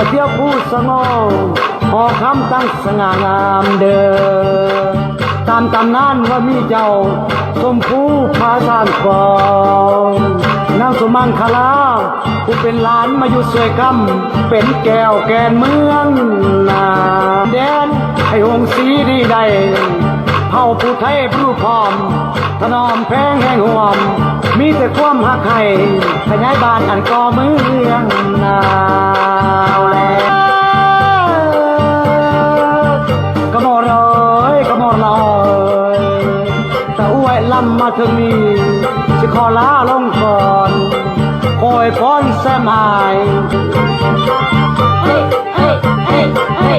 เที่ยวผู้สงบหอคำตั้งสง่างามเดินตามตำนานว่ามีเจ้าสมผู้พาสานกองนางสุมังคลาผู้เป็นหลานมาอยู่สวยคำเป็นแก้วแกนเมืองนาแดนให้หงสีดีใดเผ่าผู้ไทยผู้พร้อมถนอมแพงแห่งห่วมมีแต่ความหักให้ขยายบ้านอันก่อเมืองนาแล้วกระโมรเลยกระโมรเลยแต่อวยลำมาถึงนี้สิขอลาลงก่อนคอยพรแสมายเฮ้ย